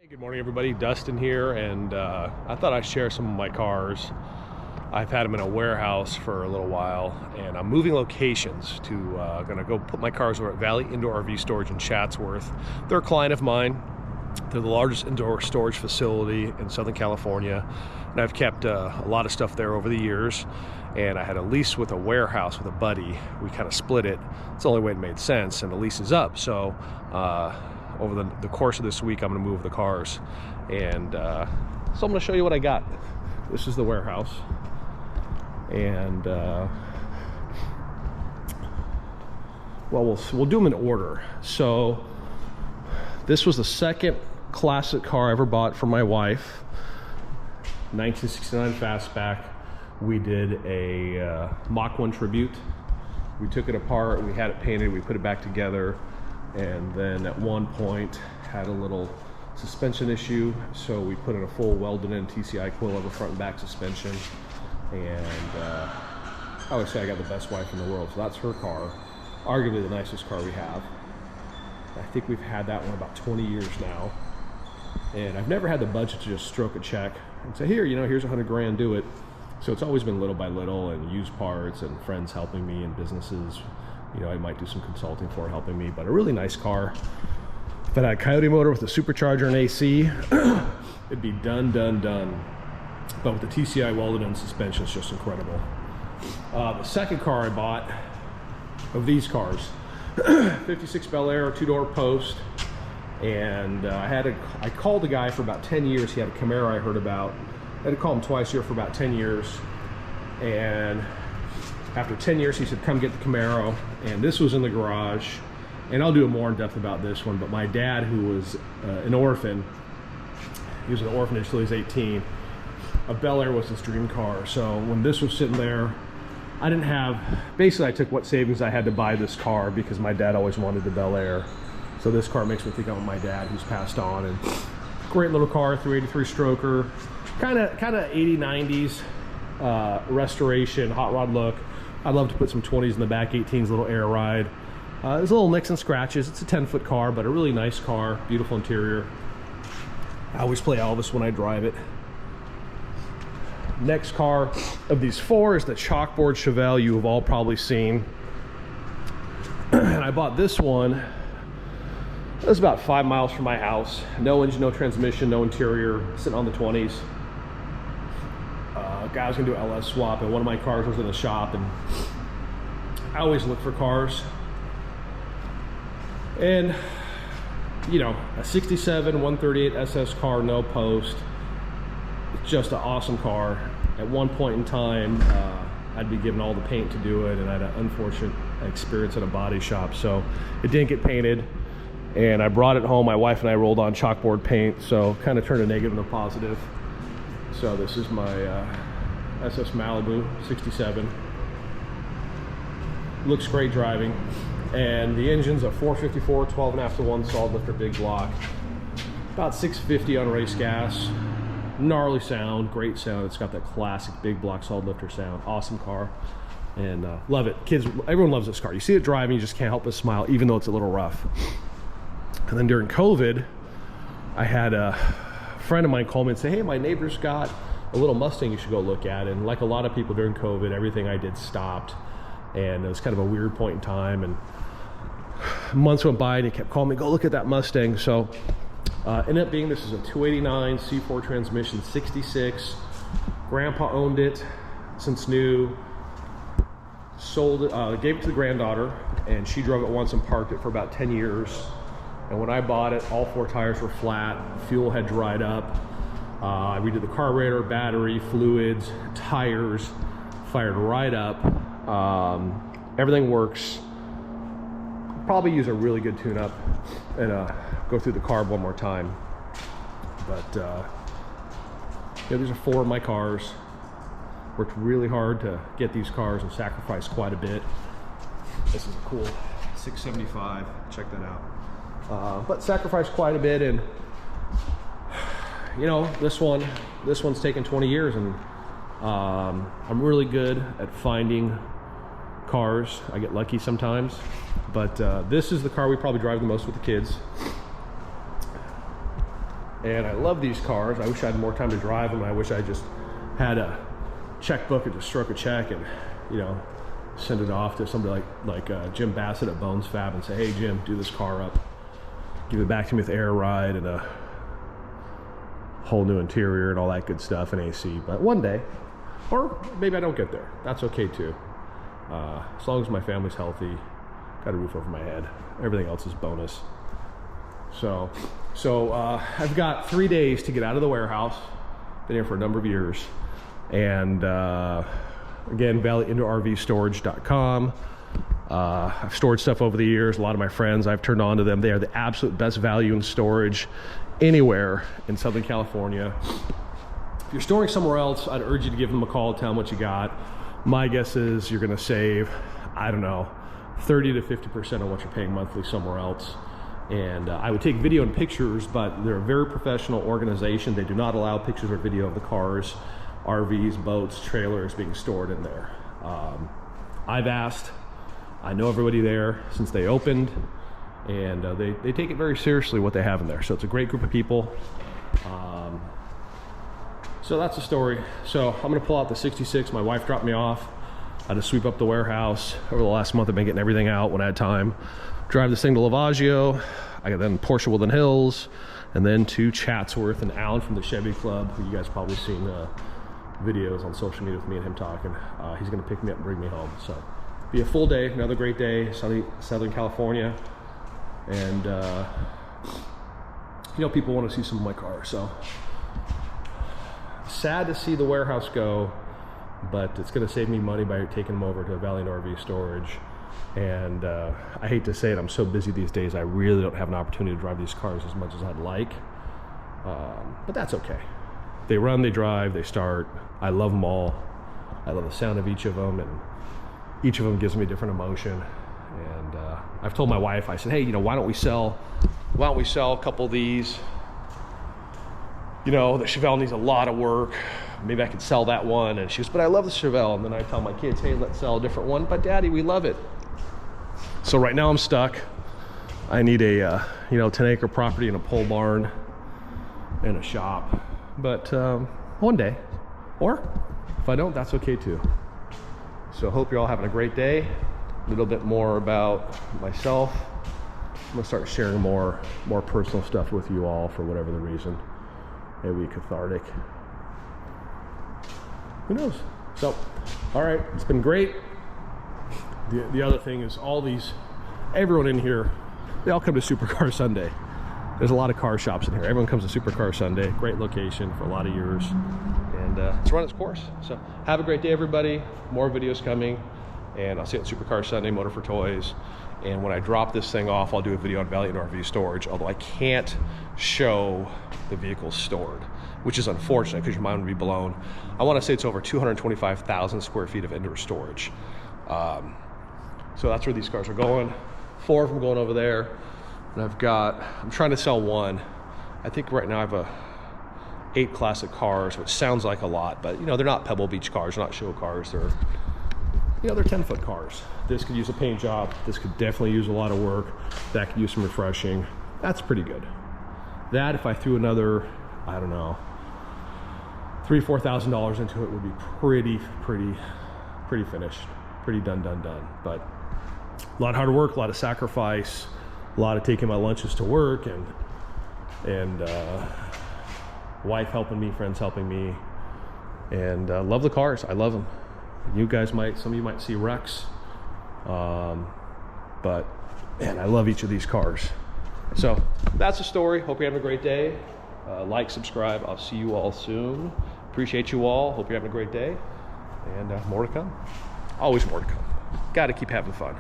Good morning, everybody. Dustin here, and I thought I'd share some of my cars. I've had them in a warehouse for a little while, and I'm moving locations to gonna go put my cars over at Valley Indoor RV Storage in Chatsworth. They're a client of mine. They're the largest indoor storage facility in Southern California, and I've kept a lot of stuff there over the years. And I had a lease with a warehouse with a buddy. We kind of split it. It's the only way it made sense, and the lease is up. So over the course of this week, I'm going to move the cars, and so I'm going to show you what I got. This is the warehouse, and well, we'll do them in order. So this was the second classic car I ever bought for my wife, 1969 Fastback. We did a Mach 1 Tribute. We took it apart, we had it painted, we put it back together, and then at one point had a little suspension issue, so we put in a full welded in TCI coilover front and back suspension. And I always say I got the best wife in the world, so that's her car, arguably the nicest car we have. I think we've had that one about 20 years now, and I've never had the budget to just stroke a check and say, here, you know, here's 100 grand, do it. So it's always been little by little, and used parts and friends helping me, and businesses, you know, I might do some consulting for helping me. But a really nice car. If I had a Coyote motor with a supercharger and AC, it'd be done. But with the TCI welded in suspension, it's just incredible. The second car I bought of these cars, 56 Bel Air, 2-door post, and I called the guy for about 10 years. He had a Camaro I heard about. I had to call him twice a year for about 10 years, and after 10 years he said, come get the Camaro. And this was in the garage, and I'll do a more in depth about this one. But my dad, who was an orphan, he was in an orphanage until he was 18. A Bel Air was his dream car. So when this was sitting there, I didn't have, basically I took what savings I had to buy this car because my dad always wanted the Bel Air. So this car makes me think of my dad, who's passed on. And great little car, 383 stroker. Kind of 80s, 90s restoration, hot rod look. I'd love to put some 20s in the back, 18s, little air ride. There's little nicks and scratches. It's a 10-foot car, but a really nice car, beautiful interior. I always play Elvis when I drive it. Next car of these four is the Chalkboard Chevelle you have all probably seen. And I bought this one. It was about 5 miles from my house. No engine, no transmission, no interior, sitting on the 20s. Guy was gonna do an LS swap, and one of my cars was in the shop, and I always look for cars. And you know, a 67 138 SS car, no post. It's just an awesome car. At one point in time, I'd be given all the paint to do it, and I had an unfortunate experience at a body shop, so it didn't get painted. And I brought it home. My wife and I rolled on chalkboard paint, so kind of turned a negative into a positive. So this is my SS Malibu 67. Looks great driving. And the engine's a 454, 12.5 to 1 solid lifter big block. About 650 on race gas. Gnarly sound, great sound. It's got that classic big block solid lifter sound. Awesome car. And love it. Kids, everyone loves this car. You see it driving, you just can't help but smile, even though it's a little rough. And then during COVID, I had a friend of mine call me and say, hey, my neighbor's got a little Mustang you should go look at. And like a lot of people during COVID, everything I did stopped. And it was kind of a weird point in time. And months went by, and he kept calling me, go look at that Mustang. So ended up being, this is a 289 C4 transmission, 66. Grandpa owned it since new. Sold it, gave it to the granddaughter, and she drove it once and parked it for about 10 years. And when I bought it, all 4 tires were flat, fuel had dried up. I redid the carburetor, battery, fluids, tires, fired right up. Everything works. Probably use a really good tune-up and go through the carb one more time. But yeah, these are 4 of my cars. Worked really hard to get these cars and sacrificed quite a bit. This is a cool 675. Check that out. But sacrificed quite a bit, and you know, this one's taken 20 years, and I'm really good at finding cars. I get lucky sometimes, but this is the car we probably drive the most with the kids. And I love these cars. I wish I had more time to drive them. I wish I just had a checkbook and just stroke a check and, you know, send it off to somebody like Jim Bassett at Bones Fab and say, hey Jim, do this car up. Give it back to me with air ride and a whole new interior and all that good stuff and AC. But one day, or maybe I don't get there. That's okay too. As long as my family's healthy, got a roof over my head. Everything else is bonus. So I've got 3 days to get out of the warehouse. Been here for a number of years. And again, valleyindoorvstorage.com. I've stored stuff over the years. A lot of my friends, I've turned on to them. They are the absolute best value in storage anywhere in Southern California. If you're storing somewhere else, I'd urge you to give them a call, tell them what you got. My guess is you're gonna save, I don't know, 30 to 50% on what you're paying monthly somewhere else. And I would take video and pictures, but they're a very professional organization. They do not allow pictures or video of the cars, RVs, boats, trailers being stored in there. I've asked, I know everybody there since they opened, and they take it very seriously what they have in there. So it's a great group of people. So that's the story. So I'm gonna pull out the 66. My wife dropped me off. I had to sweep up the warehouse. Over the last month I've been getting everything out when I had time. Drive this thing to Lavaggio. I got then Porsche Woodland Hills, and then to Chatsworth. And Alan from the Chevy Club, who you guys probably seen videos on social media with me and him talking. He's gonna pick me up and bring me home. So be a full day, another great day, sunny Southern California. And you know, people want to see some of my cars. So sad to see the warehouse go, but it's gonna save me money by taking them over to Valley RV Storage. And I hate to say it, I'm so busy these days, I really don't have an opportunity to drive these cars as much as I'd like. But that's okay. They run, they drive, they start. I love them all. I love the sound of each of them, and each of them gives me a different emotion. And I've told my wife, I said, hey, you know, why don't we sell a couple of these? You know, the Chevelle needs a lot of work. Maybe I could sell that one. And she goes, but I love the Chevelle. And then I tell my kids, hey, let's sell a different one. But Daddy, we love it. So right now I'm stuck. I need a, you know, 10-acre property and a pole barn and a shop. But one day, or if I don't, that's okay too. So hope you're all having a great day. A little bit more about myself. I'm gonna start sharing more personal stuff with you all for whatever the reason. Maybe cathartic. Who knows? So, all right, it's been great. The other thing is everyone in here, they all come to Supercar Sunday. There's a lot of car shops in here. Everyone comes to Supercar Sunday. Great location for a lot of years. And it's run its course. So have a great day, everybody. More videos coming. And I'll see you at Supercar Sunday, Motor for Toys. And when I drop this thing off, I'll do a video on Valiant RV Storage, although I can't show the vehicles stored, which is unfortunate because your mind would be blown. I want to say it's over 225,000 square feet of indoor storage. So that's where these cars are going. 4 of them going over there. And I'm trying to sell one. I think right now I have 8 classic cars, which sounds like a lot, but you know, they're not Pebble Beach cars, they're not show cars, they're 10-foot cars. This could use a paint job. This could definitely use a lot of work. That could use some refreshing. That's pretty good. That, if I threw another, I don't know, $3,000-4,000 into it, would be pretty finished, pretty done. But a lot of hard work, a lot of sacrifice, a lot of taking my lunches to work, and wife helping me, friends helping me, and love the cars. I love them. Some of you might see wrecks, but man, I love each of these cars. So that's the story. Hope you're having a great day. Like, subscribe. I'll see you all soon. Appreciate you all. Hope you're having a great day, and more to come. Always more to come. Got to keep having fun.